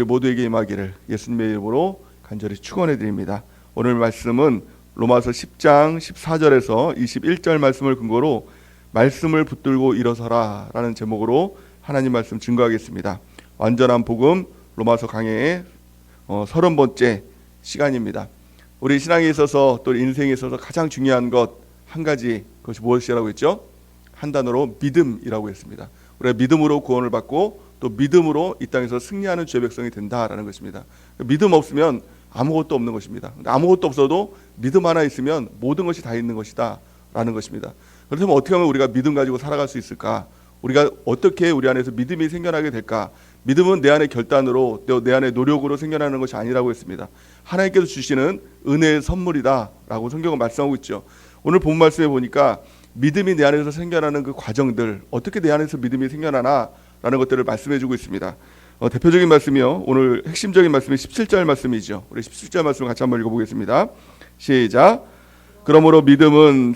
모두에게 임하기를 예수님의 이름으로 간절히 축원해 드립니다. 오늘 말씀은 로마서 10장 14절에서 21절 말씀을 근거로 말씀을 붙들고 일어서라 라는 제목으로 하나님 말씀 증거하겠습니다. 완전한 복음 로마서 강해의 30번째 시간입니다. 우리 신앙에 있어서 또 인생에 있어서 가장 중요한 것 한 가지, 그것이 무엇이라고 했죠? 한 단어로 믿음이라고 했습니다. 우리가 믿음으로 구원을 받고 또 믿음으로 이 땅에서 승리하는 주의 백성이 된다라는 것입니다. 믿음 없으면 아무것도 없는 것입니다. 아무것도 없어도 믿음 하나 있으면 모든 것이 다 있는 것이다 라는 것입니다. 그렇다면 어떻게 하면 우리가 믿음 가지고 살아갈 수 있을까? 우리가 어떻게 우리 안에서 믿음이 생겨나게 될까? 믿음은 내 안의 결단으로 또 내 안의 노력으로 생겨나는 것이 아니라고 했습니다. 하나님께서 주시는 은혜의 선물이다 라고 성경은 말씀하고 있죠. 오늘 본 말씀에 보니까 믿음이 내 안에서 생겨나는 그 과정들, 어떻게 내 안에서 믿음이 생겨나나 라는 것들을 말씀해 주고 있습니다. 대표적인 말씀이요, 오늘 핵심적인 말씀이 17절 말씀이죠. 우리 17절 말씀 같이 한번 읽어보겠습니다. 시작. 그러므로 믿음은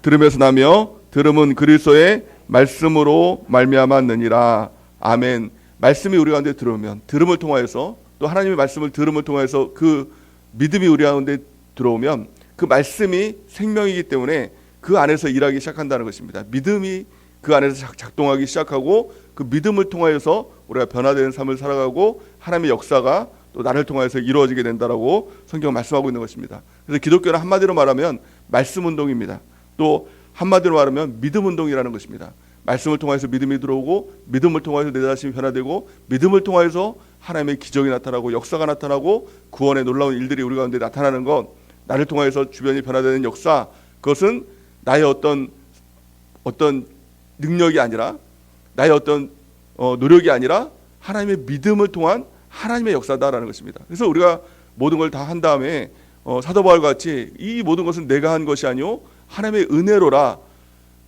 들음에서 나며 들음은 그리스도의 말씀으로 말미암았느니라. 아멘. 말씀이 우리 가운데 들어오면, 들음을 통하여서 또 하나님의 말씀을 들음을 통하여서 그 믿음이 우리 가운데 들어오면 그 말씀이 생명이기 때문에 그 안에서 일하기 시작한다는 것입니다. 믿음이 그 안에서 작동하기 시작하고 그 믿음을 통하여서 우리가 변화되는 삶을 살아가고 하나님의 역사가 또 나를 통하여서 이루어지게 된다라고 성경은 말씀하고 있는 것입니다. 그래서 기독교는 한마디로 말하면 말씀 운동입니다. 또 한마디로 말하면 믿음 운동이라는 것입니다. 말씀을 통해서 믿음이 들어오고 믿음을 통해서 내 자신이 변화되고 믿음을 통해서 하나님의 기적이 나타나고 역사가 나타나고 구원의 놀라운 일들이 우리 가운데 나타나는 것, 나를 통해서 주변이 변화되는 역사, 그것은 나의 어떤 능력이 아니라 나의 어떤 노력이 아니라 하나님의 믿음을 통한 하나님의 역사다라는 것입니다. 그래서 우리가 모든 걸 다 한 다음에 사도 바울과 같이 이 모든 것은 내가 한 것이 아니오 하나님의 은혜로라,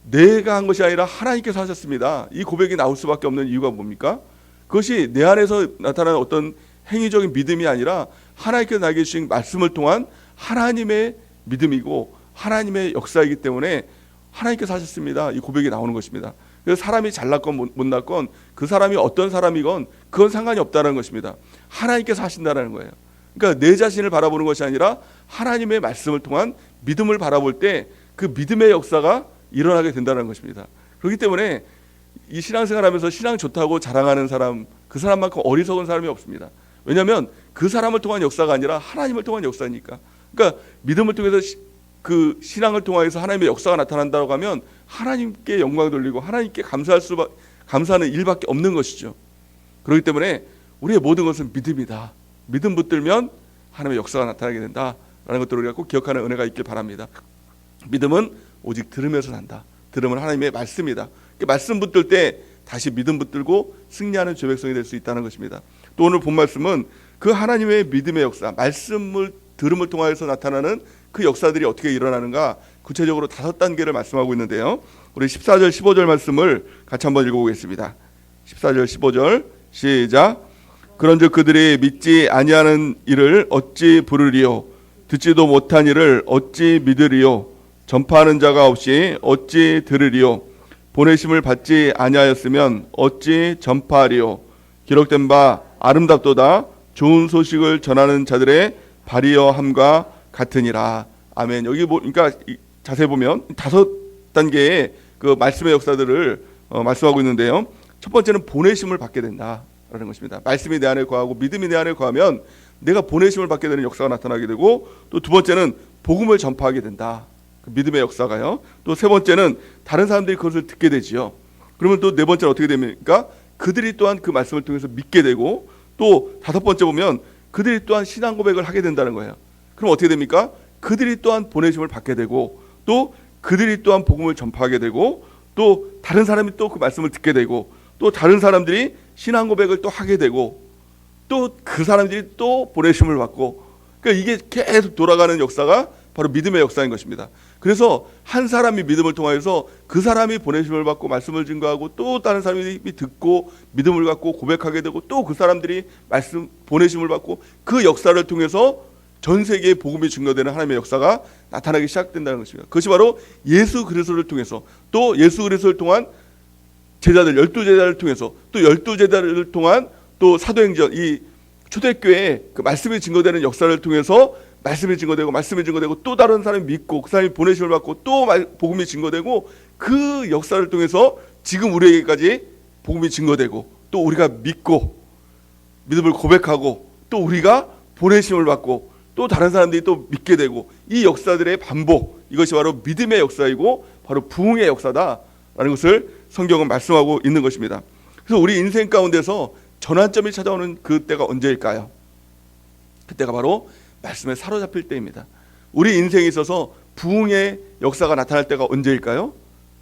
내가 한 것이 아니라 하나님께서 하셨습니다. 이 고백이 나올 수밖에 없는 이유가 뭡니까? 그것이 내 안에서 나타나는 어떤 행위적인 믿음이 아니라 하나님께서 나에게 주신 말씀을 통한 하나님의 믿음이고 하나님의 역사이기 때문에 하나님께서 하셨습니다. 이 고백이 나오는 것입니다. 그래서 사람이 잘났건 못났건 그 사람이 어떤 사람이건 그건 상관이 없다는 것입니다. 하나님께서 하신다는 거예요. 그러니까 내 자신을 바라보는 것이 아니라 하나님의 말씀을 통한 믿음을 바라볼 때 그 믿음의 역사가 일어나게 된다는 것입니다. 그렇기 때문에 이 신앙생활하면서 신앙 좋다고 자랑하는 사람, 그 사람만큼 어리석은 사람이 없습니다. 왜냐하면 그 사람을 통한 역사가 아니라 하나님을 통한 역사니까. 그러니까 믿음을 통해서 그 신앙을 통해서 하나님의 역사가 나타난다고 하면 하나님께 영광 돌리고 하나님께 감사하는 일밖에 없는 것이죠. 그렇기 때문에 우리의 모든 것은 믿음이다. 믿음 붙들면 하나님의 역사가 나타나게 된다라는 것들을 우리가 꼭 기억하는 은혜가 있길 바랍니다. 믿음은 오직 들으면서 산다. 들음은 하나님의 말씀이다. 말씀 붙들 때 다시 믿음 붙들고 승리하는 주의 백성이 될 수 있다는 것입니다. 또 오늘 본 말씀은 그 하나님의 믿음의 역사, 말씀을 들음을 통하여서 나타나는 그 역사들이 어떻게 일어나는가 구체적으로 5단계를 말씀하고 있는데요. 우리 14절 15절 말씀을 같이 한번 읽어보겠습니다. 14절 15절 시작. 그런즉 그들이 믿지 아니하는 일을 어찌 부르리요, 듣지도 못한 일을 어찌 믿으리요, 전파하는 자가 없이 어찌 들으리요, 보내심을 받지 아니하였으면 어찌 전파하리요. 기록된 바 아름답도다 좋은 소식을 전하는 자들의 발이여함과 같으니라. 아멘. 여기 그러니까 자세히 보면 5단계의 그 말씀의 역사들을 말씀하고 있는데요. 첫 번째는 보내심을 받게 된다라는 것입니다. 말씀이 내 안에 거하고 믿음이 내 안에 거하면 내가 보내심을 받게 되는 역사가 나타나게 되고, 또 두 번째는 복음을 전파하게 된다. 그 믿음의 역사가요. 또 세 번째는 다른 사람들이 그것을 듣게 되지요. 그러면 또 네 번째는 어떻게 됩니까? 그들이 또한 그 말씀을 통해서 믿게 되고, 또 5번째 보면 그들이 또한 신앙 고백을 하게 된다는 거예요. 그럼 어떻게 됩니까? 그들이 또한 보내심을 받게 되고, 또 그들이 또한 복음을 전파하게 되고, 또 다른 사람이 또 그 말씀을 듣게 되고, 또 다른 사람들이 신앙 고백을 또 하게 되고, 또 그 사람들이 또 보내심을 받고, 그러니까 이게 계속 돌아가는 역사가 바로 믿음의 역사인 것입니다. 그래서 한 사람이 믿음을 통하여서 그 사람이 보내심을 받고 말씀을 증거하고, 또 다른 사람이 듣고 믿음을 갖고 고백하게 되고, 또 그 사람들이 말씀 보내심을 받고, 그 역사를 통해서 전 세계에 복음이 증거되는 하나님의 역사가 나타나기 시작된다는 것입니다. 그것이 바로 예수 그리스도를 통해서, 또 예수 그리스도를 통한 제자들 12제자를 통해서, 또 12제자를 통한 또 사도행전 이 초대교회 그 말씀이 증거되는 역사를 통해서 말씀이 증거되고 또 다른 사람이 믿고 그 사람이 보내심을 받고 또 복음이 증거되고 그 역사를 통해서 지금 우리에게까지 복음이 증거되고 또 우리가 믿고 믿음을 고백하고 또 우리가 보내심을 받고 또 다른 사람들이 또 믿게 되고 이 역사들의 반복, 이것이 바로 믿음의 역사이고 바로 부흥의 역사다라는 것을 성경은 말씀하고 있는 것입니다. 그래서 우리 인생 가운데서 전환점이 찾아오는 그때가 언제일까요? 그때가 바로 말씀에 사로잡힐 때입니다. 우리 인생에 있어서 부흥의 역사가 나타날 때가 언제일까요?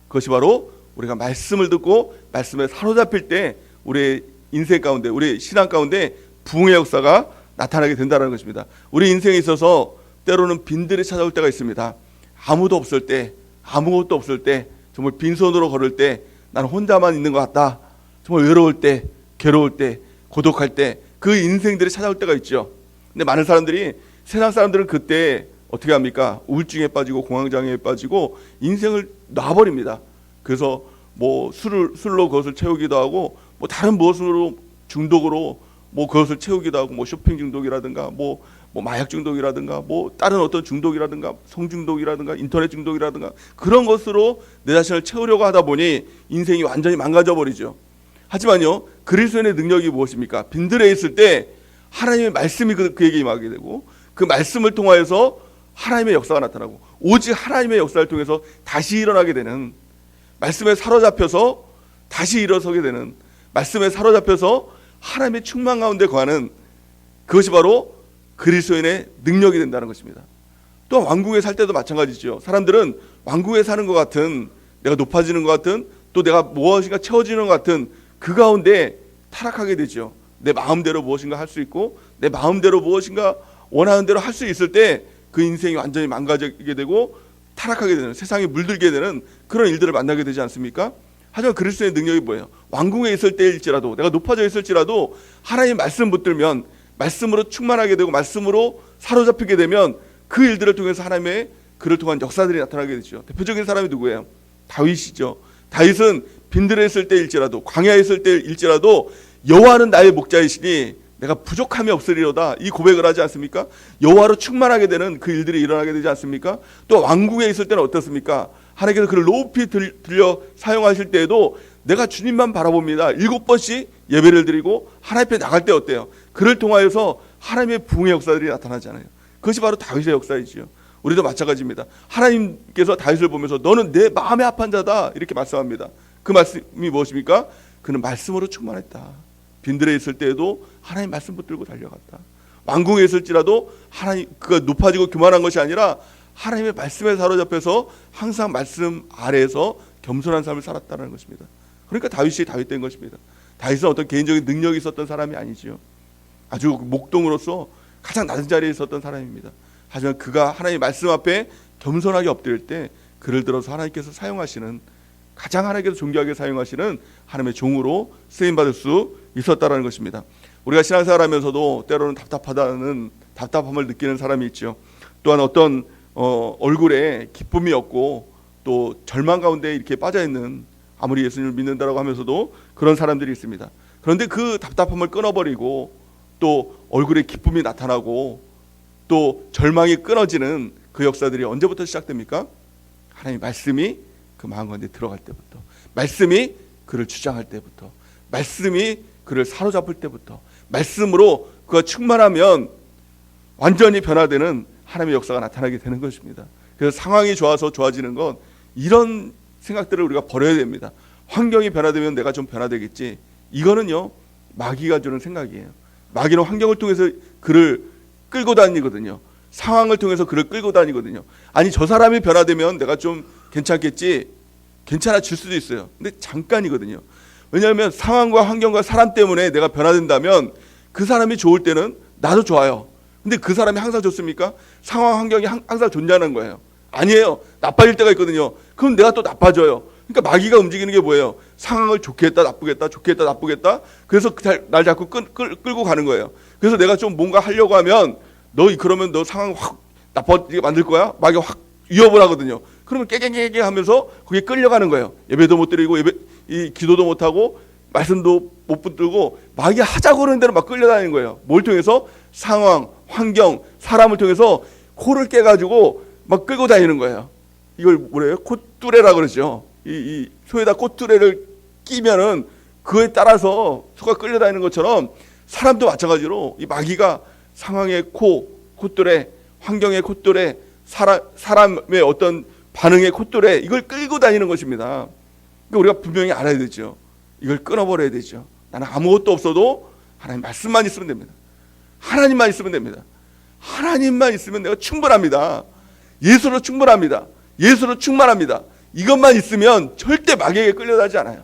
그것이 바로 우리가 말씀을 듣고 말씀에 사로잡힐 때 우리의 인생 가운데, 우리 신앙 가운데 부흥의 역사가 나타나게 된다는 것입니다. 우리 인생에 있어서 때로는 빈들이 찾아올 때가 있습니다. 아무도 없을 때, 아무것도 없을 때, 정말 빈손으로 걸을 때, 나는 혼자만 있는 것 같다. 정말 외로울 때, 괴로울 때, 고독할 때, 그 인생들이 찾아올 때가 있죠. 근데 많은 사람들이, 세상 사람들은 그때 어떻게 합니까? 우울증에 빠지고 공황장애에 빠지고 인생을 놔버립니다. 그래서 뭐 술로 그것을 채우기도 하고, 뭐 다른 무엇으로 중독으로 뭐 그것을 채우기도 하고, 뭐 쇼핑 중독이라든가 뭐 마약 중독이라든가 뭐 다른 어떤 중독이라든가 성중독이라든가 인터넷 중독이라든가 그런 것으로 내 자신을 채우려고 하다 보니 인생이 완전히 망가져 버리죠. 하지만요, 그리스도인의 능력이 무엇입니까? 빈들에 있을 때 하나님의 말씀이 그에게 임하게 되고 그 말씀을 통하여서 하나님의 역사가 나타나고 오직 하나님의 역사를 통해서 다시 일어나게 되는, 말씀에 사로잡혀서 다시 일어서게 되는, 말씀에 사로잡혀서 하나님의 충만 가운데 거하는, 그것이 바로 그리스도인의 능력이 된다는 것입니다. 또 왕궁에 살 때도 마찬가지죠. 사람들은 왕궁에 사는 것 같은, 내가 높아지는 것 같은, 또 내가 무엇인가 채워지는 것 같은 그 가운데 타락하게 되죠. 내 마음대로 무엇인가 할 수 있고 내 마음대로 무엇인가 원하는 대로 할 수 있을 때 그 인생이 완전히 망가지게 되고 타락하게 되는, 세상에 물들게 되는 그런 일들을 만나게 되지 않습니까? 하지만 그리스도의 능력이 뭐예요? 왕궁에 있을 때일지라도, 내가 높아져 있을지라도 하나님 말씀 붙들면, 말씀으로 충만하게 되고 말씀으로 사로잡히게 되면 그 일들을 통해서 하나님의 그를 통한 역사들이 나타나게 되죠. 대표적인 사람이 누구예요? 다윗이죠. 다윗은 빈들에 있을 때일지라도, 광야에 있을 때일지라도 여호와는 나의 목자이시니 내가 부족함이 없으리로다, 이 고백을 하지 않습니까? 여호와로 충만하게 되는 그 일들이 일어나게 되지 않습니까? 또 왕궁에 있을 때는 어떻습니까? 하나님께서 그를 높이 들려 사용하실 때에도 내가 주님만 바라봅니다. 7번씩 예배를 드리고 하나님 앞에 나갈 때 어때요? 그를 통하여서 하나님의 부흥의 역사들이 나타나잖아요. 그것이 바로 다윗의 역사이지요. 우리도 마찬가지입니다. 하나님께서 다윗을 보면서 너는 내 마음에 합한 자다 이렇게 말씀합니다. 그 말씀이 무엇입니까? 그는 말씀으로 충만했다. 빈들에 있을 때에도 하나님 말씀 붙들고 달려갔다. 왕궁에 있을지라도 하나님, 그가 높아지고 교만한 것이 아니라 하나님의 말씀에 사로잡혀서 항상 말씀 아래에서 겸손한 삶을 살았다는 것입니다. 그러니까 다윗이 다윗 된 것입니다. 다윗은 어떤 개인적인 능력이 있었던 사람이 아니지요. 아주 목동으로서 가장 낮은 자리에 있었던 사람입니다. 하지만 그가 하나님의 말씀 앞에 겸손하게 엎드릴 때 그를 들어서 하나님께서 사용하시는, 가장 하나님께서 존귀하게 사용하시는 하나님의 종으로 쓰임받을 수 있었다는 것입니다. 우리가 신앙생활하면서도 때로는 답답함을 느끼는 사람이 있죠. 또한 어떤 얼굴에 기쁨이 없고 또 절망 가운데 이렇게 빠져있는, 아무리 예수님을 믿는다라고 하면서도 그런 사람들이 있습니다. 그런데 그 답답함을 끊어버리고 또 얼굴에 기쁨이 나타나고 또 절망이 끊어지는 그 역사들이 언제부터 시작됩니까? 하나님의 말씀이 그 마음 가운데 들어갈 때부터, 말씀이 그를 주장할 때부터, 말씀이 그를 사로잡을 때부터, 말씀으로 그가 충만하면 완전히 변화되는 하나님의 역사가 나타나게 되는 것입니다. 그래서 상황이 좋아서 좋아지는 건 이런 생각들을 우리가 버려야 됩니다. 환경이 변화되면 내가 좀 변화되겠지, 이거는요 마귀가 주는 생각이에요. 마귀는 환경을 통해서 그를 끌고 다니거든요. 상황을 통해서 그를 끌고 다니거든요. 아니, 저 사람이 변화되면 내가 좀 괜찮겠지, 괜찮아질 수도 있어요. 근데 잠깐이거든요. 왜냐하면 상황과 환경과 사람 때문에 내가 변화된다면 그 사람이 좋을 때는 나도 좋아요. 근데 그 사람이 항상 좋습니까? 상황 환경이 항상 존재하는 거예요. 아니에요. 나빠질 때가 있거든요. 그럼 내가 또 나빠져요. 그러니까 마귀가 움직이는 게 뭐예요? 상황을 좋게 했다 나쁘겠다, 좋게 했다 나쁘겠다. 그래서 날 자꾸 끌고 가는 거예요. 그래서 내가 좀 뭔가 하려고 하면 그러면 너 상황 확 나빠지게 만들 거야? 마귀가 확 위협을 하거든요. 그러면 깨갱깨갱 하면서 거기에 끌려가는 거예요. 예배도 못 드리고 이 기도도 못 하고 말씀도 못 붙들고 마귀가 하자고 그러는 대로 막 끌려다니는 거예요. 뭘 통해서? 상황, 환경, 사람을 통해서 코를 깨가지고 막 끌고 다니는 거예요. 이걸 뭐래요? 콧뚜레라 그러죠. 이 소에다 콧뚜레를 끼면은 그에 따라서 소가 끌려다니는 것처럼 사람도 마찬가지로 이 마귀가 상황의 콧뚜레, 환경의 콧뚜레, 사람의 어떤 반응의 콧뚜레, 이걸 끌고 다니는 것입니다. 그러니까 우리가 분명히 알아야 되죠. 이걸 끊어버려야 되죠. 나는 아무것도 없어도 하나님 말씀만 있으면 됩니다. 하나님만 있으면 됩니다. 하나님만 있으면 내가 충분합니다. 예수로 충분합니다. 예수로 충만합니다. 이것만 있으면 절대 마귀에게 끌려다니지 않아요.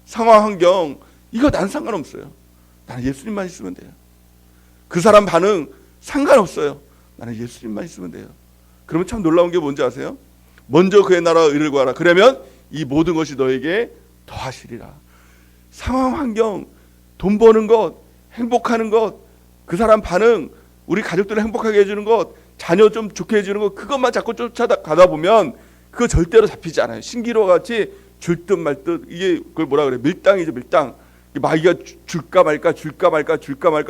상황, 환경, 이거 난 상관없어요. 나는 예수님만 있으면 돼요. 그 사람 반응 상관없어요. 나는 예수님만 있으면 돼요. 그러면 참 놀라운 게 뭔지 아세요? 먼저 그의 나라와 의를 구하라. 그러면 이 모든 것이 너에게 더하시리라. 상황, 환경, 돈 버는 것, 행복하는 것, 그 사람 반응, 우리 가족들을 행복하게 해주는 것, 자녀 좀 좋게 해주는 것, 그것만 자꾸 쫓아가다 보면 그거 절대로 잡히지 않아요. 신기루와 같이 줄 듯 말 듯, 이게 그걸 뭐라 그래? 밀당이죠, 밀당. 마귀가 줄까 말까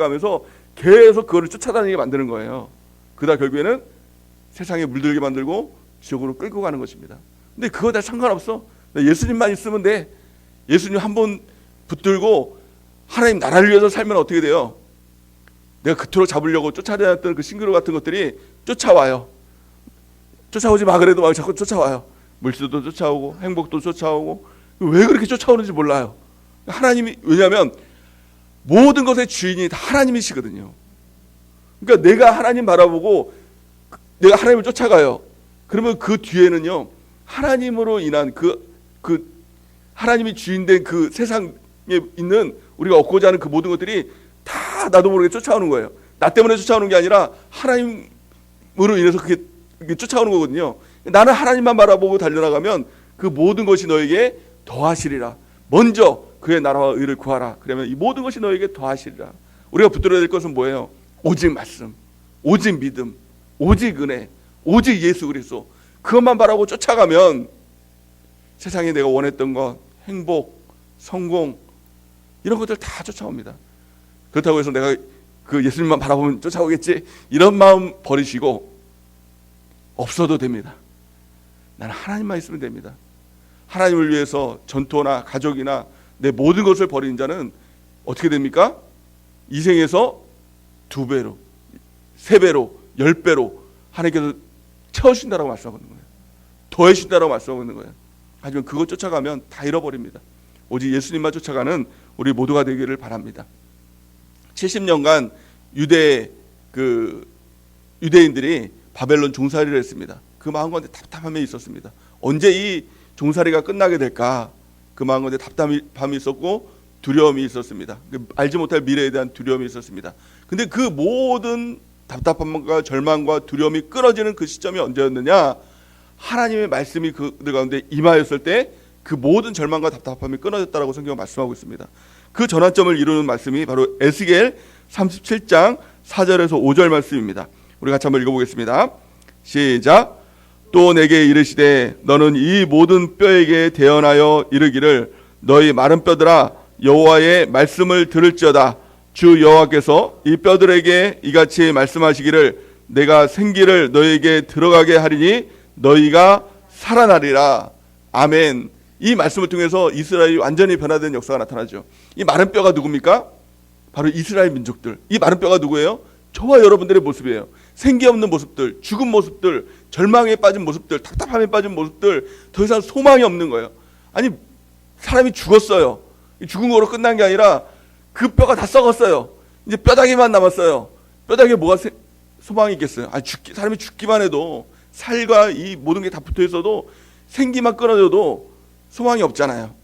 하면서 계속 그거를 쫓아다니게 만드는 거예요. 그러다 결국에는 세상에 물들게 만들고 지옥으로 끌고 가는 것입니다. 근데 그거 다 상관없어. 예수님만 있으면 돼. 예수님 한 번 붙들고 하나님 나라를 위해서 살면 어떻게 돼요? 내가 그토록 잡으려고 쫓아다녔던 그 싱그러 같은 것들이 쫓아와요. 쫓아오지 마 그래도 막 자꾸 쫓아와요. 물질도 쫓아오고 행복도 쫓아오고. 왜 그렇게 쫓아오는지 몰라요. 하나님이, 왜냐하면 모든 것의 주인이 다 하나님이시거든요. 그러니까 내가 하나님 바라보고 내가 하나님을 쫓아가요. 그러면 그 뒤에는요, 하나님으로 인한 그 하나님이 주인된 그 세상에 있는 우리가 얻고자 하는 그 모든 것들이 다 나도 모르게 쫓아오는 거예요. 나 때문에 쫓아오는 게 아니라 하나님으로 인해서 그게 쫓아오는 거거든요. 나는 하나님만 바라보고 달려나가면 그 모든 것이 너에게 더하시리라. 먼저 그의 나라와 의를 구하라. 그러면 이 모든 것이 너에게 더하시리라. 우리가 붙들어야 될 것은 뭐예요? 오직 말씀, 오직 믿음, 오직 은혜, 오직 예수 그리스도. 그것만 바라고 쫓아가면 세상에 내가 원했던 것, 행복, 성공, 이런 것들 다 쫓아옵니다. 그렇다고 해서 내가 그 예수님만 바라보면 쫓아오겠지, 이런 마음 버리시고 없어도 됩니다. 나는 하나님만 있으면 됩니다. 하나님을 위해서 전토나 가족이나 내 모든 것을 버리는 자는 어떻게 됩니까? 이 생에서 2배로, 3배로, 10배로 하나님께서 채우신다라고 말씀하고 있는 거예요. 더해신다라고 말씀하고 있는 거예요. 하지만 그거 쫓아가면 다 잃어버립니다. 오직 예수님만 쫓아가는 우리 모두가 되기를 바랍니다. 70년간 유대인들이 바벨론 종살이를 했습니다. 그 마음 가운데 답답함이 있었습니다. 언제 이 종살이가 끝나게 될까? 그 마음 가운데 답답함이 있었고 두려움이 있었습니다. 알지 못할 미래에 대한 두려움이 있었습니다. 근데 그 모든 답답함과 절망과 두려움이 끊어지는 그 시점이 언제였느냐? 하나님의 말씀이 그들 가운데 임하였을 때 그 모든 절망과 답답함이 끊어졌다라고 성경은 말씀하고 있습니다. 그 전환점을 이루는 말씀이 바로 에스겔 37장 4절에서 5절 말씀입니다. 우리 같이 한번 읽어보겠습니다. 시작. 또 내게 이르시되 너는 이 모든 뼈에게 대언하여 이르기를 너희 마른 뼈들아 여호와의 말씀을 들을지어다. 주 여호와께서 이 뼈들에게 이같이 말씀하시기를 내가 생기를 너희에게 들어가게 하리니 너희가 살아나리라. 아멘. 이 말씀을 통해서 이스라엘이 완전히 변화된 역사가 나타나죠. 이 마른 뼈가 누굽니까? 바로 이스라엘 민족들. 이 마른 뼈가 누구예요? 저와 여러분들의 모습이에요. 생기 없는 모습들, 죽은 모습들, 절망에 빠진 모습들, 답답함에 빠진 모습들, 더 이상 소망이 없는 거예요. 아니, 사람이 죽었어요. 죽은 거로 끝난 게 아니라 그 뼈가 다 썩었어요. 이제 뼈다귀만 남았어요. 뼈다귀에 뭐가 소망이 있겠어요? 사람이 죽기만 해도, 살과 이 모든 게 다 붙어 있어도 생기만 끊어져도 소망이 없잖아요.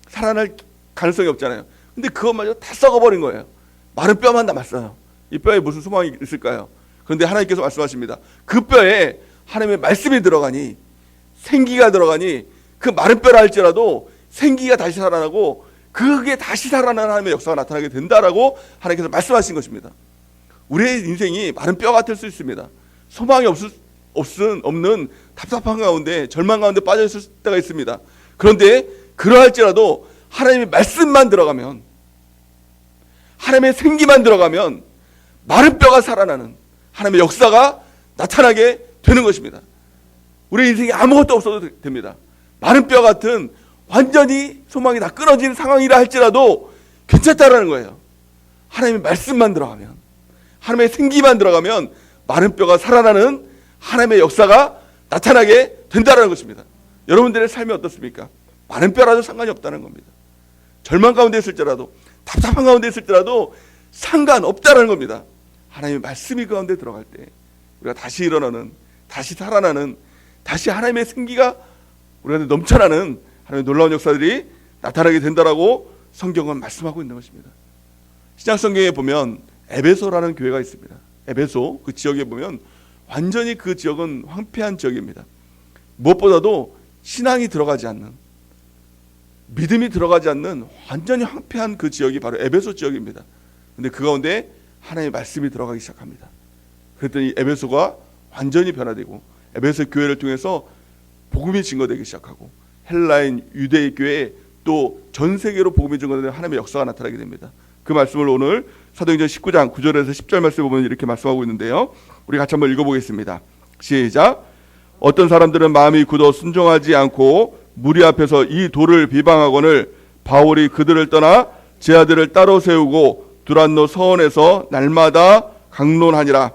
살아날 가능성이 없잖아요. 근데 그것마저 다 썩어버린 거예요. 마른 뼈만 남았어요. 이 뼈에 무슨 소망이 있을까요? 그런데 하나님께서 말씀하십니다. 그 뼈에 하나님의 말씀이 들어가니, 생기가 들어가니, 그 마른 뼈라 할지라도 생기가 다시 살아나고 그게 다시 살아나는 하나님의 역사가 나타나게 된다라고 하나님께서 말씀하신 것입니다. 우리의 인생이 마른 뼈 같을 수 있습니다. 소망이 없는 답답한 가운데, 절망 가운데 빠져 있을 때가 있습니다. 그런데 그러할지라도 하나님의 말씀만 들어가면 하나님의 생기만 들어가면 마른 뼈가 살아나는 하나님의 역사가 나타나게 되는 것입니다. 우리 인생에 아무것도 없어도 됩니다. 마른 뼈 같은 완전히 소망이 다 끊어진 상황이라 할지라도 괜찮다라는 거예요. 하나님의 말씀만 들어가면, 하나님의 생기만 들어가면 마른 뼈가 살아나는 하나님의 역사가 나타나게 된다는 것입니다. 여러분들의 삶이 어떻습니까? 마른 뼈라도 상관이 없다는 겁니다. 절망 가운데 있을지라도, 답답한 가운데 있을지라도 상관없다는 겁니다. 하나님의 말씀이 그 가운데 들어갈 때 우리가 다시 일어나는, 다시 살아나는, 다시 하나님의 생기가 우리한테 넘쳐나는 하나님의 놀라운 역사들이 나타나게 된다라고 성경은 말씀하고 있는 것입니다. 신약 성경에 보면 에베소라는 교회가 있습니다. 에베소 그 지역에 보면 완전히 그 지역은 황폐한 지역입니다. 무엇보다도 신앙이 들어가지 않는, 믿음이 들어가지 않는 완전히 황폐한 그 지역이 바로 에베소 지역입니다. 그런데 그 가운데 하나님의 말씀이 들어가기 시작합니다. 그랬더니 에베소가 완전히 변화되고 에베소 교회를 통해서 복음이 증거되기 시작하고 헬라인 유대인 교회에 또 전 세계로 복음이 증거되는 하나님의 역사가 나타나게 됩니다. 그 말씀을 오늘 사도행전 19장 9절에서 10절 말씀을 보면 이렇게 말씀하고 있는데요. 우리 같이 한번 읽어보겠습니다. 시작. 어떤 사람들은 마음이 굳어 순종하지 않고 무리 앞에서 이 돌을 비방하거늘 바울이 그들을 떠나 제 아들을 따로 세우고 두란노 서원에서 날마다 강론하니라.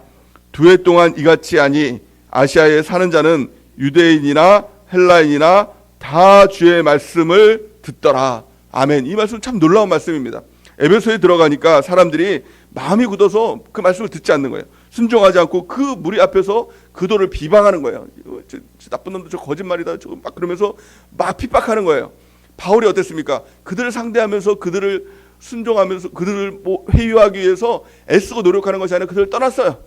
2해 동안 이같이 하니 아시아에 사는 자는 유대인이나 헬라인이나 다 주의 말씀을 듣더라. 아멘. 이 말씀 참 놀라운 말씀입니다. 에베소에 들어가니까 사람들이 마음이 굳어서 그 말씀을 듣지 않는 거예요. 순종하지 않고 그 무리 앞에서 그 돌을 비방하는 거예요. 저 나쁜 놈들 저 거짓말이다. 저 막 그러면서 막 핍박하는 거예요. 바울이 어땠습니까? 그들을 상대하면서 그들을 순종하면서 그들을 회유하기 위해서 애쓰고 노력하는 것이 아니라 그들을 떠났어요.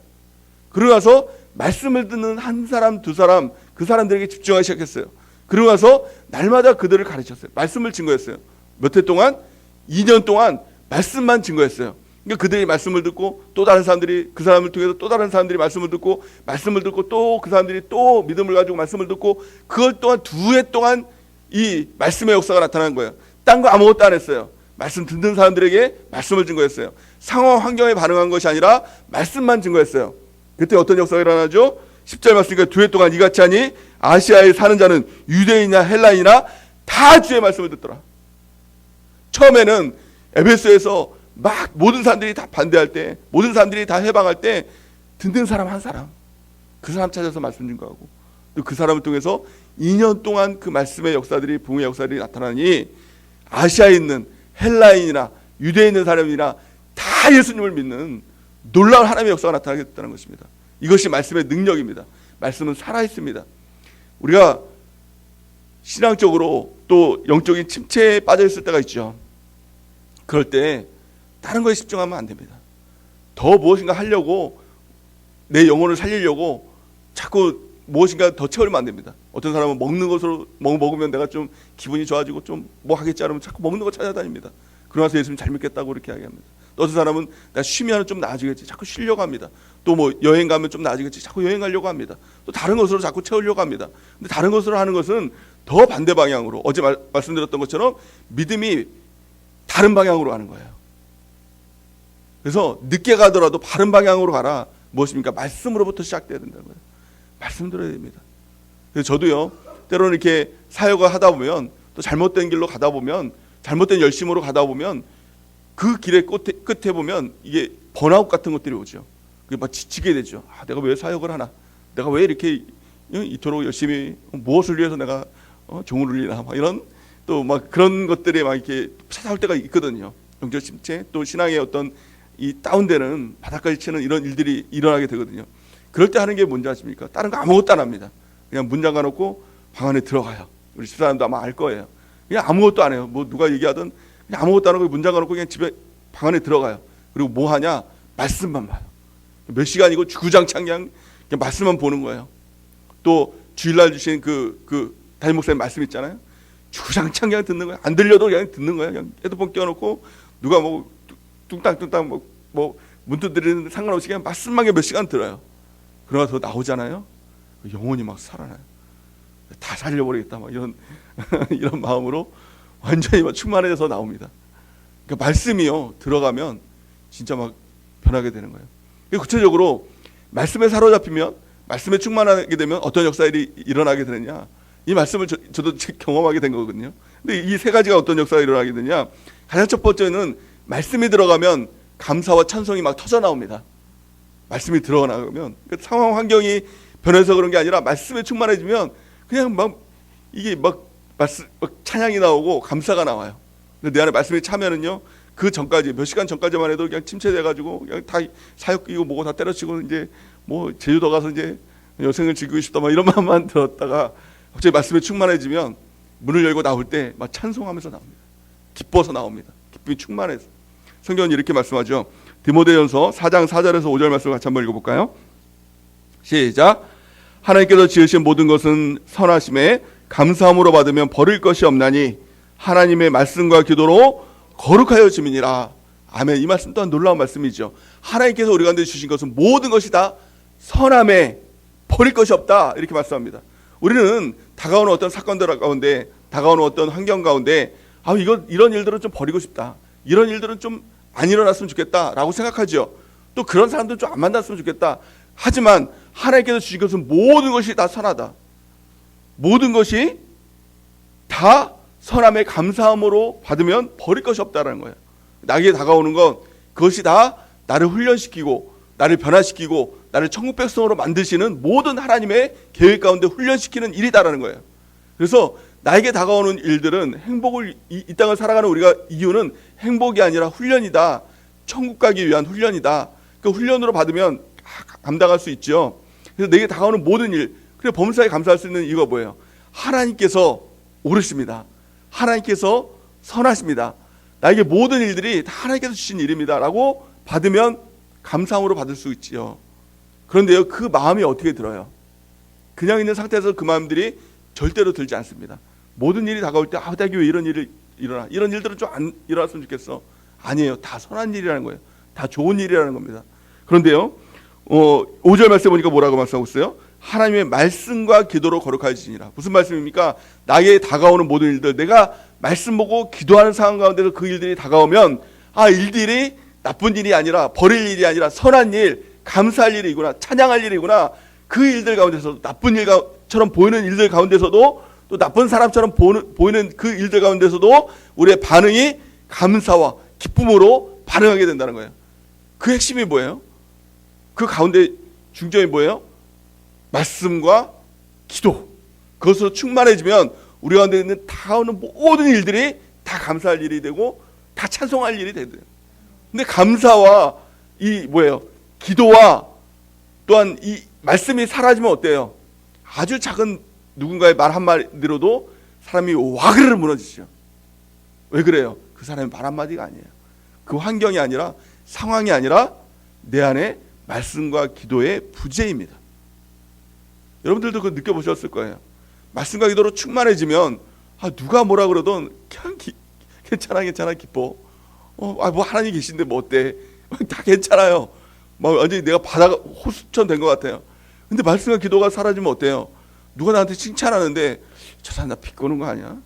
그러고 나서 말씀을 듣는 한 사람 두 사람 그 사람들에게 집중하기 시작했어요. 그러고 나서 날마다 그들을 가르쳤어요. 말씀을 증거했어요. 몇 해 동안 2년 동안 말씀만 증거했어요. 그러니까 그들이 말씀을 듣고 또 다른 사람들이 그 사람을 통해서 또 다른 사람들이 말씀을 듣고 또 그 사람들이 또 믿음을 가지고 말씀을 듣고 그걸 또한 2해 동안 이 말씀의 역사가 나타난 거예요. 딴 거 아무것도 안 했어요. 말씀 듣는 사람들에게 말씀을 증거했어요. 상황 환경에 반응한 것이 아니라 말씀만 증거했어요. 그때 어떤 역사가 일어나죠? 10절 말씀이니까 2해 동안 이같이 하니 아시아에 사는 자는 유대인이나 헬라인이나 다 주의 말씀을 듣더라. 처음에는 에베소에서 막 모든 사람들이 다 반대할 때, 모든 사람들이 다 해방할 때 듣는 사람 한 사람, 그 사람 찾아서 말씀 증거하고 또 그 사람을 통해서 2년 동안 그 말씀의 역사들이, 부흥의 역사들이 나타나니 아시아에 있는 헬라인이나 유대에 있는 사람이나 다 예수님을 믿는 놀라운 하나님의 역사가 나타나게 됐다는 것입니다. 이것이 말씀의 능력입니다. 말씀은 살아있습니다. 우리가 신앙적으로 또 영적인 침체에 빠져 있을 때가 있죠. 그럴 때 다른 거에 집중하면 안 됩니다. 더 무엇인가 하려고, 내 영혼을 살리려고 자꾸 무엇인가 더 채우면 안 됩니다. 어떤 사람은 먹는 것으로 먹으면 내가 좀 기분이 좋아지고 좀 뭐 하겠지 하면 자꾸 먹는 거 찾아다닙니다. 그러면서 예수님 잘 믿겠다고 그렇게 이야기합니다. 또 어떤 사람은 내가 쉬면 좀 나아지겠지, 자꾸 쉬려고 합니다. 또 뭐 여행 가면 좀 나아지겠지, 자꾸 여행 가려고 합니다. 또 다른 것으로 자꾸 채우려고 합니다. 근데 다른 것으로 하는 것은 더 반대 방향으로, 어제 말씀드렸던 것처럼 믿음이 다른 방향으로 가는 거예요. 그래서 늦게 가더라도 바른 방향으로 가라. 무엇입니까? 말씀으로부터 시작돼야 된다는 거예요. 말씀 들어야 됩니다. 그래서 저도요, 때로는 이렇게 사역을 하다 보면, 또 잘못된 길로 가다 보면, 잘못된 열심으로 가다 보면 그 길의 끝에 보면 이게 번아웃 같은 것들이 오죠. 그게 막 지치게 되죠. 아, 내가 왜 사역을 하나? 내가 왜 이렇게 이토록 열심히 무엇을 위해서 내가 종을 울리나? 막 이런 또 막 그런 것들이 막 이렇게 찾아올 때가 있거든요. 영적 침체, 또 신앙의 어떤 이 다운되는 바닥까지 치는 이런 일들이 일어나게 되거든요. 그럴 때 하는 게 뭔지 아십니까? 다른 거 아무것도 안 합니다. 그냥 문 잠가 놓고 방 안에 들어가요. 우리 집사람도 아마 알 거예요. 그냥 아무것도 안 해요. 뭐 누가 얘기하든 그냥 아무것도 안 하고 문 잠가 놓고 그냥 집에 방 안에 들어가요. 그리고 뭐 하냐? 말씀만 봐요. 몇 시간이고 주구장창 그냥 말씀만 보는 거예요. 또 주일날 주신 그 담임 목사님 말씀 있잖아요. 주구장창 그냥 듣는 거예요. 안 들려도 그냥 듣는 거예요. 그냥 헤드폰 껴놓고 누가 뭐 뚱땅뚱땅 뭐 문득 들리는데 상관없이 그냥 말씀만 몇 시간 들어요. 그러고 나오잖아요. 영혼이 막 살아나요. 다 살려버리겠다 막 이런 이런 마음으로 완전히 막 충만해서 나옵니다. 그러니까 말씀이요 들어가면 진짜 막 변하게 되는 거예요. 구체적으로 말씀에 사로잡히면, 말씀에 충만하게 되면 어떤 역사들이 일어나게 되느냐, 이 말씀을 저도 경험하게 된 거거든요. 근데 이 세 가지가 어떤 역사가 일어나게 되냐, 가장 첫 번째는 말씀이 들어가면 감사와 찬송이 막 터져 나옵니다. 말씀이 들어가면 상황 환경이 변해서 그런 게 아니라 말씀에 충만해지면 그냥 막 이게 막 찬양이 나오고 감사가 나와요. 근데 내 안에 말씀이 차면은요, 그 전까지 몇 시간 전까지만 해도 그냥 침체돼가지고 그냥 다 사역 끼고 뭐고 다 때려치고 이제 뭐 제주도 가서 이제 여생을 즐기고 싶다 막 이런 마음만 들었다가 갑자기 말씀에 충만해지면 문을 열고 나올 때 막 찬송하면서 나옵니다. 기뻐서 나옵니다. 기쁨이 충만해서. 성경은 이렇게 말씀하죠. 디모데전서 4장 4절에서 5절 말씀을 같이 한번 읽어볼까요? 시작. 하나님께서 지으신 모든 것은 선하심에 감사함으로 받으면 버릴 것이 없나니 하나님의 말씀과 기도로 거룩하여 지민이라. 아멘. 이 말씀 또한 놀라운 말씀이죠. 하나님께서 우리 가운데 주신 것은 모든 것이 다 선함에 버릴 것이 없다, 이렇게 말씀합니다. 우리는 다가오는 어떤 사건들 가운데, 다가오는 어떤 환경 가운데 이런 일들은 좀 버리고 싶다, 이런 일들은 좀 안 일어났으면 좋겠다라고 생각하죠. 또 그런 사람들은 좀 안 만났으면 좋겠다. 하지만 하나님께서 주신 것은 모든 것이 다 선하다, 모든 것이 다 선함에 감사함으로 받으면 버릴 것이 없다라는 거예요. 나에게 다가오는 건 그것이 다 나를 훈련시키고 나를 변화시키고 나를 천국 백성으로 만드시는 모든 하나님의 계획 가운데 훈련시키는 일이다라는 거예요. 그래서 나에게 다가오는 일들은 행복을, 이 땅을 살아가는 우리가 이유는 행복이 아니라 훈련이다, 천국 가기 위한 훈련이다. 그 훈련으로 받으면 감당할 수 있죠. 그래서 내게 다가오는 모든 일, 그래서 범사에 감사할 수 있는 이유가 뭐예요? 하나님께서 옳으십니다. 하나님께서 선하십니다. 나에게 모든 일들이 다 하나님께서 주신 일입니다 라고 받으면 감사함으로 받을 수 있지요. 그런데요, 그 마음이 어떻게 들어요? 그냥 있는 상태에서 그 마음들이 절대로 들지 않습니다. 모든 일이 다가올 때 나에게 왜 이런 일이 일어나, 이런 일들은 좀 안 일어났으면 좋겠어. 아니에요. 다 선한 일이라는 거예요. 다 좋은 일이라는 겁니다. 그런데요, 5절 말씀 보니까 뭐라고 말씀하고 있어요? 하나님의 말씀과 기도로 거룩하여지니라. 무슨 말씀입니까? 나에게 다가오는 모든 일들, 내가 말씀 보고 기도하는 상황 가운데서 그 일들이 다가오면 일들이 나쁜 일이 아니라, 버릴 일이 아니라 선한 일, 감사할 일이구나, 찬양할 일이구나. 그 일들 가운데서, 나쁜 일처럼 보이는 일들 가운데서도, 또 나쁜 사람처럼 보이는 그 일들 가운데서도 우리의 반응이 감사와 기쁨으로 반응하게 된다는 거예요. 그 핵심이 뭐예요? 그 가운데 중점이 뭐예요? 말씀과 기도. 그것으로 충만해지면 우리 가운데 있는 다가오는 모든 일들이 다 감사할 일이 되고 다 찬송할 일이 되요. 근데 감사와 이 뭐예요? 기도와 또한 이 말씀이 사라지면 어때요? 아주 작은 누군가의 말 한마디로도 사람이 와그르르 무너지죠. 왜 그래요? 그 사람의 말 한마디가 아니에요. 그 환경이 아니라, 상황이 아니라 내 안에 말씀과 기도의 부재입니다. 여러분들도 그거 느껴보셨을 거예요. 말씀과 기도로 충만해지면 누가 뭐라 그러든 그냥 괜찮아 기뻐. 뭐 하나님 계신데 뭐 어때? 다 괜찮아요. 막 완전히 내가 바다가 호수천 된 것 같아요. 근데 말씀과 기도가 사라지면 어때요? 누가 나한테 칭찬하는데 저 사람 나 비꼬는 거 아니야?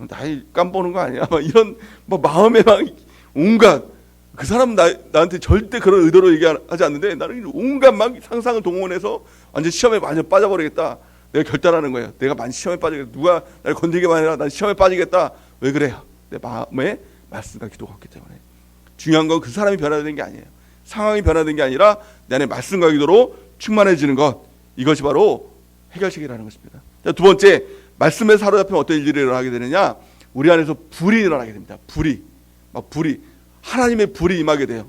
나이 깜보는 거 아니야? 막 이런 마음에 막 온갖, 그 사람은 나한테 절대 그런 의도로 얘기하지 않는데 나는 온갖 막 상상을 동원해서 완전 시험에 완전 빠져버리겠다. 내가 결단하는 거예요. 내가 많이 시험에 빠지겠다. 누가 나를 건드리기만 해라. 난 시험에 빠지겠다. 왜 그래요? 내 마음에 말씀과 기도가 없기 때문에. 중요한 건 그 사람이 변화되는 게 아니에요. 상황이 변화되는 게 아니라 내 안에 말씀과 기도로 충만해지는 것, 이것이 바로 해결책이라는 것입니다. 자, 두 번째, 말씀에 사로잡히면 어떤 일들이 일어나게 되느냐? 우리 안에서 불이 일어나게 됩니다. 불이 하나님의 불이 임하게 돼요.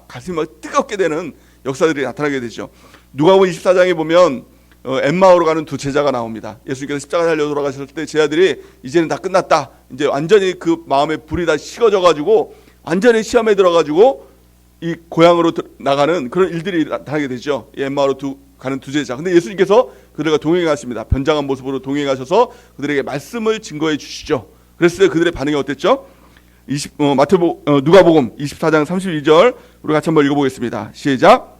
가슴이 막 뜨겁게 되는 역사들이 나타나게 되죠. 누가복음 24장에 보면 엠마오로 가는 두 제자가 나옵니다. 예수님께서 십자가 달려 돌아가셨을 때 제자들이 이제는 다 끝났다, 이제 완전히 그 마음의 불이 다 식어져 가지고 완전히 시험에 들어 가지고 이 고향으로 나가는 그런 일들이 나타나게 되죠. 엠마오로 가는 두 제자. 근데 예수님께서 그들과 동행해 가십니다. 변장한 모습으로 동행해 가셔서 그들에게 말씀을 증거해 주시죠. 그랬을 때 그들의 반응이 어땠죠? 누가복음 24장 32절 우리 같이 한번 읽어보겠습니다. 시작.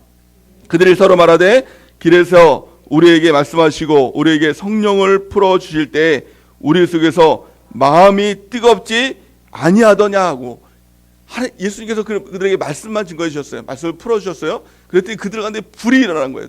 그들이 서로 말하되 길에서 우리에게 말씀하시고 우리에게 성령을 풀어주실 때 우리 속에서 마음이 뜨겁지 아니하더냐 하고, 예수님께서 그들에게 말씀만 증거해 주셨어요. 말씀을 풀어주셨어요. 그랬더니 그들 가운데 불이 일어난 거예요.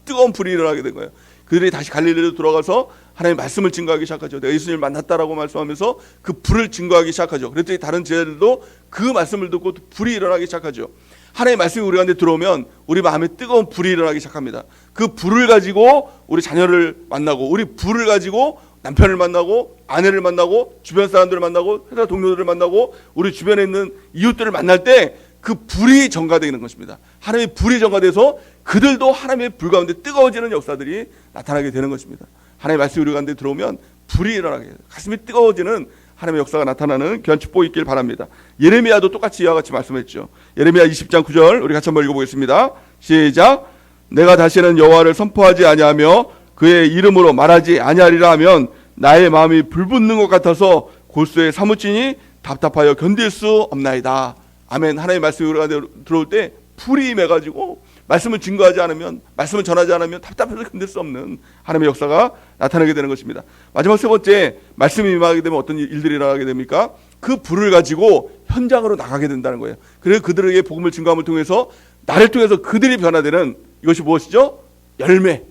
뜨거운 불이 일어나게 된 거예요. 그들이 다시 갈릴리로 돌아가서 하나님의 말씀을 증거하기 시작하죠. 내가 예수님을 만났다라고 말씀하면서 그 불을 증거하기 시작하죠. 그랬더니 다른 제자들도 그 말씀을 듣고 불이 일어나기 시작하죠. 하나님의 말씀이 우리 가운데 들어오면 우리 마음에 뜨거운 불이 일어나기 시작합니다. 그 불을 가지고 우리 자녀를 만나고, 우리 불을 가지고 남편을 만나고, 아내를 만나고, 주변 사람들을 만나고, 회사 동료들을 만나고, 우리 주변에 있는 이웃들을 만날 때 그 불이 전가되는 것입니다. 하나님의 불이 전가돼서 그들도 하나님의 불 가운데 뜨거워지는 역사들이 나타나게 되는 것입니다. 하나님의 말씀이 우리 가운데 들어오면 불이 일어나게 돼요. 가슴이 뜨거워지는 하나님의 역사가 나타나는 귀한 축복이 있길 바랍니다. 예레미야도 똑같이 이와 같이 말씀했죠. 예레미야 20장 9절 우리 같이 한번 읽어보겠습니다. 시작. 내가 다시는 여호와를 선포하지 아니하며 그의 이름으로 말하지 아니하리라 하면 나의 마음이 불붙는 것 같아서 골수에 사무치니 답답하여 견딜 수 없나이다. 아멘. 하나님의 말씀이 우리 가운데 들어올 때 불이 임해가지고 말씀을 증거하지 않으면, 말씀을 전하지 않으면 답답해서 견딜 수 없는 하나님의 역사가 나타나게 되는 것입니다. 마지막 세 번째, 말씀이 임하게 되면 어떤 일들이 일어나게 됩니까? 그 불을 가지고 현장으로 나가게 된다는 거예요. 그래서 그들에게 복음을 증거함을 통해서 나를 통해서 그들이 변화되는 이것이 무엇이죠? 열매.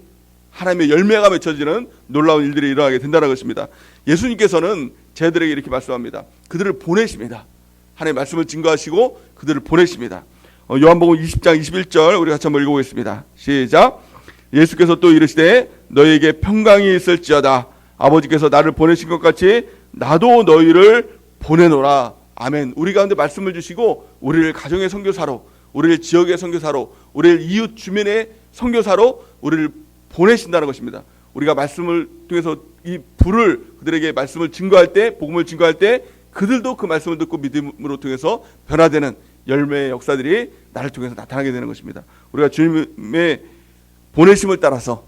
하나님의 열매가 맺혀지는 놀라운 일들이 일어나게 된다는 것입니다. 예수님께서는 제자들에게 이렇게 말씀합니다. 그들을 보내십니다. 하나님의 말씀을 증거하시고 그들을 보내십니다. 요한복음 20장 21절 우리 같이 한번 읽어보겠습니다. 시작. 예수께서 또 이르시되 너희에게 평강이 있을지어다. 아버지께서 나를 보내신 것 같이 나도 너희를 보내노라. 아멘. 우리 가운데 말씀을 주시고 우리를 가정의 선교사로, 우리를 지역의 선교사로, 우리를 이웃 주변의 선교사로 우리를 보내신다는 것입니다. 우리가 말씀을 통해서 이 불을 그들에게 말씀을 증거할 때, 복음을 증거할 때 그들도 그 말씀을 듣고 믿음으로 통해서 변화되는 열매의 역사들이 나를 통해서 나타나게 되는 것입니다. 우리가 주님의 보내심을 따라서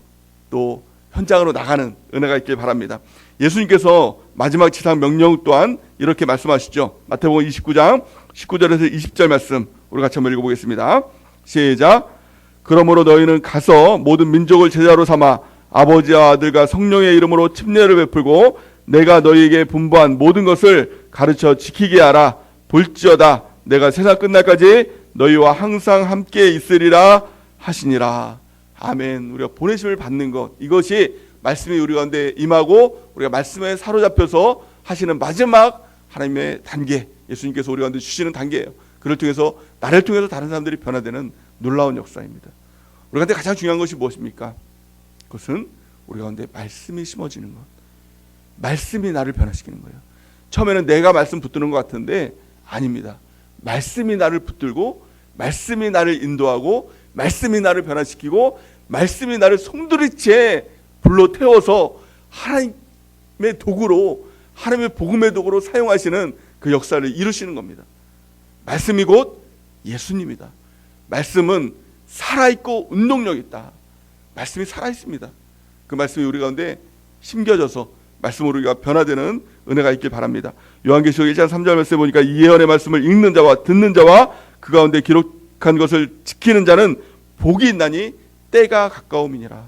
또 현장으로 나가는 은혜가 있길 바랍니다. 예수님께서 마지막 지상 명령 또한 이렇게 말씀하시죠. 마태복음 29장 19절에서 20절 말씀 우리 같이 한번 읽어보겠습니다. 시작. 그러므로 너희는 가서 모든 민족을 제자로 삼아 아버지와 아들과 성령의 이름으로 침례를 베풀고 내가 너희에게 분부한 모든 것을 가르쳐 지키게 하라. 볼지어다 내가 세상 끝날까지 너희와 항상 함께 있으리라 하시니라. 아멘. 우리가 보내심을 받는 것, 이것이 말씀이 우리 가운데 임하고 우리가 말씀에 사로잡혀서 하시는 마지막 하나님의 단계, 예수님께서 우리 가운데 주시는 단계예요. 그를 통해서, 나를 통해서 다른 사람들이 변화되는 놀라운 역사입니다. 우리 가운데 가장 중요한 것이 무엇입니까? 그것은 우리 가운데 말씀이 심어지는 것, 말씀이 나를 변화시키는 거예요. 처음에는 내가 말씀 붙드는 것 같은데 아닙니다. 말씀이 나를 붙들고, 말씀이 나를 인도하고, 말씀이 나를 변화시키고, 말씀이 나를 송두리째 불로 태워서 하나님의 도구로, 하나님의 복음의 도구로 사용하시는 그 역사를 이루시는 겁니다. 말씀이 곧 예수님이다. 말씀은 살아있고 운동력 있다. 말씀이 살아있습니다. 그 말씀이 우리 가운데 심겨져서 말씀으로 우리가 변화되는 은혜가 있길 바랍니다. 요한계시록 1장 3절 말씀에 보니까 이 예언의 말씀을 읽는 자와 듣는 자와 그 가운데 기록한 것을 지키는 자는 복이 있나니 때가 가까움이니라.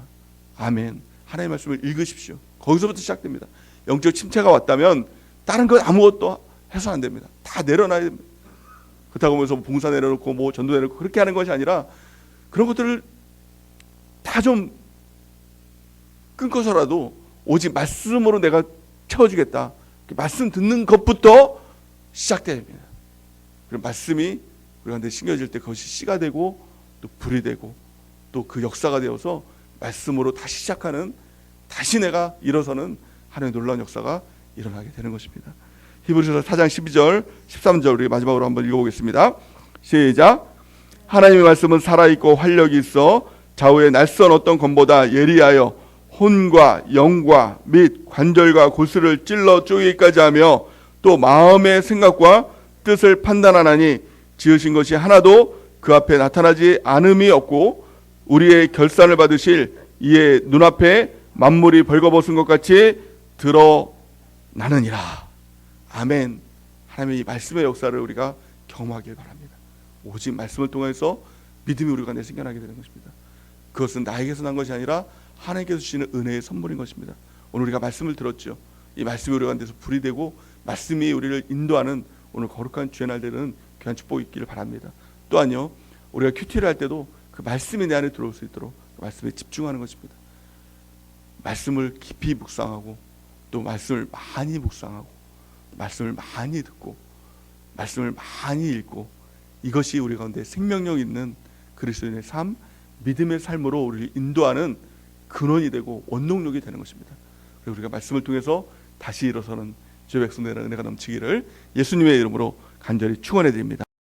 아멘. 하나님의 말씀을 읽으십시오. 거기서부터 시작됩니다. 영적 침체가 왔다면 다른 것 아무것도 해서 안 됩니다. 다 내려놔야 됩니다. 그렇다고 하면서 봉사 내려놓고 뭐 전도 내려놓고 그렇게 하는 것이 아니라 그런 것들을 다 좀 끊고서라도 오직 말씀으로 내가 채워주겠다. 말씀 듣는 것부터 시작돼야 됩니다. 그럼 말씀이 우리 가운데 심겨질 때 그것이 씨가 되고 또 불이 되고 또 그 역사가 되어서 말씀으로 다시 시작하는, 다시 내가 일어서는 하나님의 놀라운 역사가 일어나게 되는 것입니다. 히브리서 4장 12절 13절 우리 마지막으로 한번 읽어보겠습니다. 시작. 하나님의 말씀은 살아있고 활력이 있어 좌우의 낯선 어떤 검보다 예리하여 혼과 영과 및 관절과 골수를 찔러 쪼개기까지 하며 또 마음의 생각과 뜻을 판단하나니 지으신 것이 하나도 그 앞에 나타나지 않음이 없고 우리의 결산을 받으실 이의 눈앞에 만물이 벌거벗은 것 같이 드러나느니라. 아멘. 하나님의 이 말씀의 역사를 우리가 경험하길 바랍니다. 오직 말씀을 통해서 믿음이 우리 가운데 생겨나게 되는 것입니다. 그것은 나에게서 난 것이 아니라 하나님께서 주시는 은혜의 선물인 것입니다. 오늘 우리가 말씀을 들었죠. 이 말씀이 우리 가운데서 불이 되고 말씀이 우리를 인도하는 오늘 거룩한 주의 날 되는 귀한 축복이 있기를 바랍니다. 또한요, 우리가 큐티를 할 때도 그 말씀이 내 안에 들어올 수 있도록 그 말씀에 집중하는 것입니다. 말씀을 깊이 묵상하고 또 말씀을 많이 묵상하고 말씀을 많이 듣고 말씀을 많이 읽고, 이것이 우리 가운데 생명력 있는 그리스도인의 삶, 믿음의 삶으로 우리를 인도하는 근원이 되고 원동력이 되는 것입니다. 그리고 우리가 말씀을 통해서 다시 일어서는 주의 백성들의 은혜가 넘치기를 예수님의 이름으로 간절히 축원해 드립니다.